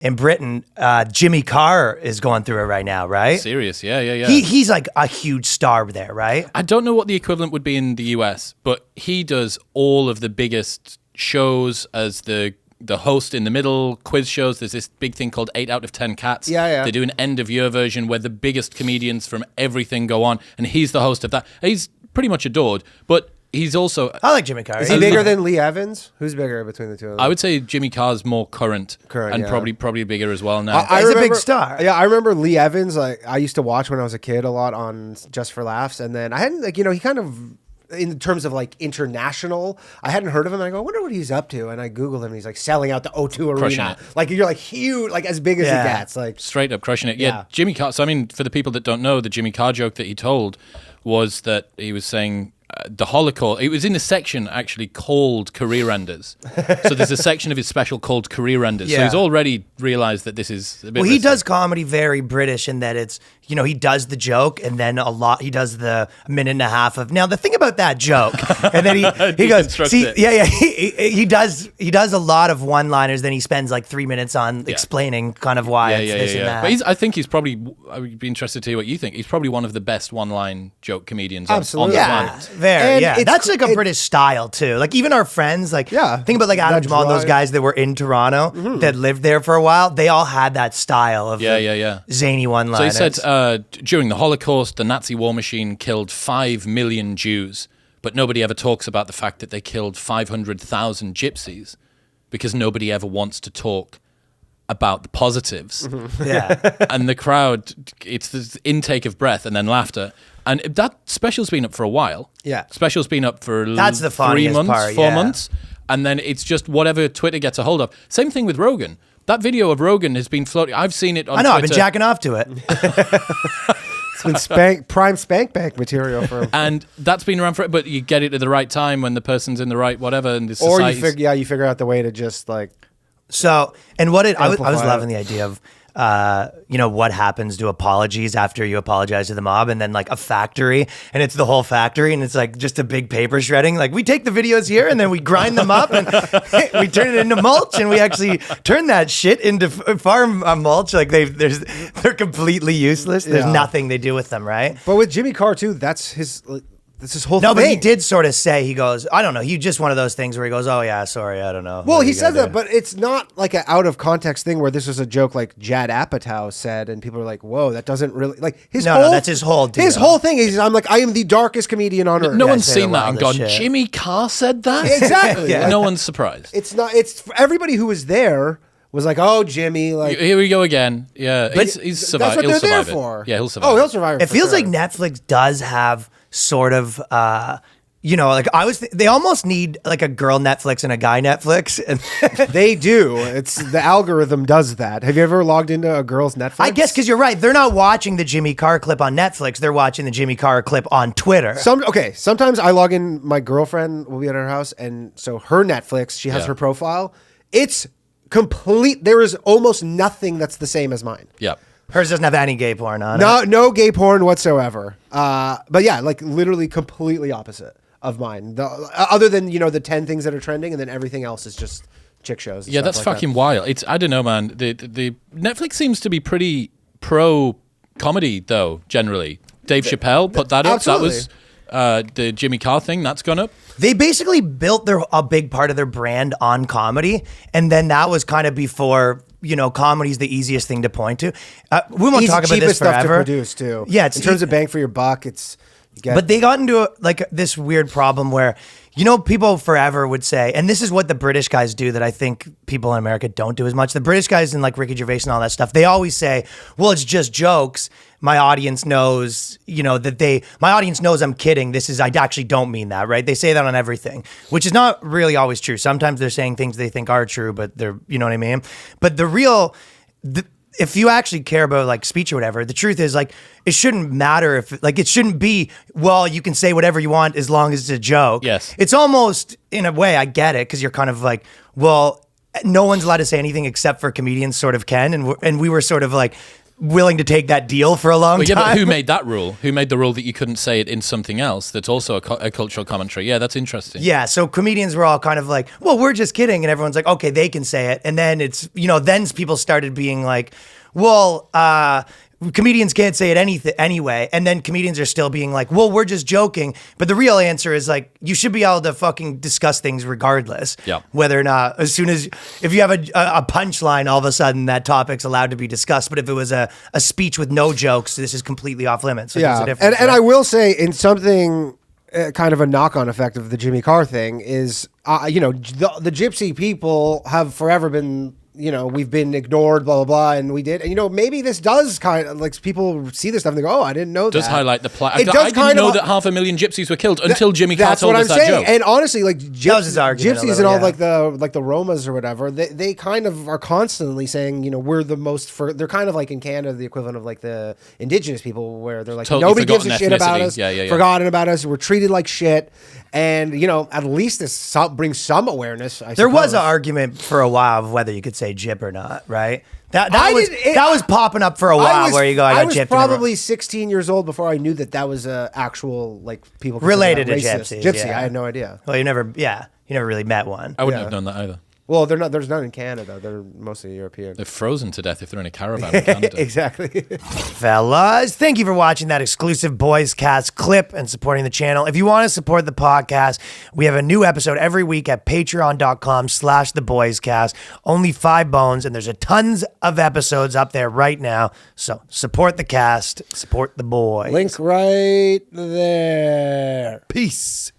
in Britain, Jimmy Carr is going through it right now, right? Serious, yeah. He's like a huge star there, right? I don't know what the equivalent would be in the US, but he does all of the biggest shows as the host in the middle, quiz shows. There's this big thing called 8 out of 10 Cats. Yeah. They do an end of year version where the biggest comedians from everything go on, and he's the host of that. He's pretty much adored, but he's also... I like Jimmy Carr. Is he bigger than Lee Evans? Who's bigger between the two of them? I would say Jimmy Carr's more current and yeah. probably bigger as well now. He's a big star. Yeah, I remember Lee Evans. Like I used to watch when I was a kid a lot on Just for Laughs, and then I hadn't he kind of, in terms of like international, I hadn't heard of him. And I go, I wonder what he's up to. And I Googled him, and he's like selling out the O2 Crushing Arena. it. Like you're like huge, like as big as he gets. Like straight up crushing it. Yeah, Jimmy Carr. So I mean, for the people that don't know, the Jimmy Carr joke that he told was that he was saying the Holocaust. It was in a section actually called Career Enders. So there's a section of his special called Career Enders. So he's already realized that this is a bit he risky. does comedy very British in that it's, he does the joke and then he does the minute and a half of, now the thing about that joke, and then he goes, see, he does a lot of one-liners, then he spends like 3 minutes on explaining kind of why it's this and that. But I think he's probably, I would be interested to hear what you think. He's probably one of the best one-line joke comedians on the planet. That's like a British style too. Like even our friends, like think about like Adam Jamal and those guys that were in Toronto that lived there for a while. They all had that style of zany one-liners. So he said during the Holocaust, the Nazi war machine killed 5 million Jews, but nobody ever talks about the fact that they killed 500,000 gypsies because nobody ever wants to talk about the positives. And the crowd, it's this intake of breath and then laughter. And that special's been up for a while. Special's been up for That's the 3 months, part, 4 months. And then it's just whatever Twitter gets a hold of. Same thing with Rogan. That video of Rogan has been floating. I've seen it on Twitter. I've been jacking off to it. It's been prime spank bank material for him. And that's been around for it, but you get it at the right time when the person's in the right whatever. And the or you figure out the way to just like... So, and I was loving the idea of, what happens to apologies after you apologize to the mob, and then like a factory, and it's the whole factory, and it's like just a big paper shredding. Like we take the videos here and then we grind them up and we turn it into mulch, and we actually turn that shit into farm mulch. Like they're completely useless. There's nothing they do with them, right? But with Jimmy Carr too, that's his whole thing. No, but he did sort of say, he goes, I don't know. He just one of those things where he goes, oh yeah, sorry, I don't know. Well, he said that, but it's not like an out of context thing where this was a joke like Jad Apatow said, and people are like, whoa, that doesn't really, like his whole... No, that's his whole deal. His whole thing is, I'm like, I am the darkest comedian on earth. No one's seen that and gone, Jimmy Carr said that? Exactly. No one's surprised. It's everybody who was there was like, oh, Jimmy, like... Here we go again. Yeah, but he's survived. That's what they're there for. Yeah, he'll survive. Oh, he'll survive. It feels like Netflix does have sort of, like they almost need like a girl Netflix and a guy Netflix. And they do. It's the algorithm does that. Have you ever logged into a girl's Netflix? I guess because you're right. They're not watching the Jimmy Carr clip on Netflix. They're watching the Jimmy Carr clip on Twitter. Sometimes I log in. My girlfriend will be at her house, and so her Netflix, she has her profile. It's complete. There is almost nothing that's the same as mine. Yeah. Hers doesn't have any gay porn on it. No gay porn whatsoever. But yeah, like literally completely opposite of mine. Other than, the 10 things that are trending, and then everything else is just chick shows. Yeah, that's fucking wild. I don't know, man. The Netflix seems to be pretty pro comedy though, generally. Dave Chappelle put that up. Absolutely. That was the Jimmy Carr thing. That's gone up. They basically built a big part of their brand on comedy, and then that was kind of before... comedy's the easiest thing to point to. We won't talk about this forever. Stuff to produce too. Yeah, in terms of bang for your buck, but they got into this weird problem where, people forever would say, and this is what the British guys do that I think people in America don't do as much. The British guys and like Ricky Gervais and all that stuff, they always say, well, it's just jokes. My audience knows, my audience knows I'm kidding. I actually don't mean that, right? They say that on everything, which is not really always true. Sometimes they're saying things they think are true, but they're, you know what I mean? But if you actually care about like speech or whatever, the truth is like, it shouldn't matter it shouldn't be, well, you can say whatever you want as long as it's a joke. Yes. It's almost, in a way, I get it, because you're kind of like, well, no one's allowed to say anything except for comedians sort of can. And we were sort of like, willing to take that deal for a long Well, yeah, time. but who made that rule? Who made the rule that you couldn't say it in something else that's also a cultural commentary? Yeah, that's interesting. Yeah, so comedians were all kind of like, well, we're just kidding. And everyone's like, okay, they can say it. And then it's, then people started being like, well, comedians can't say it anyway. And then comedians are still being like, well, we're just joking. But the real answer is like, you should be able to fucking discuss things regardless. Yeah. Whether or not, if you have a punchline, all of a sudden that topic's allowed to be discussed. But if it was a speech with no jokes, this is completely off limits. So there's a difference, and right? I will say in something kind of a knock-on effect of the Jimmy Carr thing is, the gypsy people have forever been, we've been ignored, blah, blah, blah, and we did. And, maybe this does kind of, like, people see this stuff and they go, oh, I didn't know that. Does highlight the plot. It does I didn't kind know of, that 500,000 gypsies were killed until Jimmy Carr that's told what us I'm that saying. joke. And honestly, like, That was his argument a gypsies little, and all, yeah. like the Romas or whatever, they kind of are constantly saying, we're the most, they're kind of like in Canada, the equivalent of like the indigenous people where they're like, Totally nobody gives a forgotten shit about ethnicity. us, Yeah. forgotten about us, we're treated like shit. And, at least this brings some awareness, I There was suppose. an argument for a while of whether you could say gyp or not, right? That I was popping up for a while where you go, I got was gypped. probably 16 years old before I knew that was a actual, like, people Related to consider that gypsies, racist. Gypsy, yeah. I had no idea. Well, you never really met one. I wouldn't Yeah. have known that either. Well, there's none in Canada. They're mostly European. They're frozen to death if they're in a caravan in Canada. Exactly. Fellas, thank you for watching that exclusive Boyscast clip and supporting the channel. If you want to support the podcast, we have a new episode every week at patreon.com/theboyscast. Only 5 bones, and there's a tons of episodes up there right now. So support the cast, support the boys. Link right there. Peace.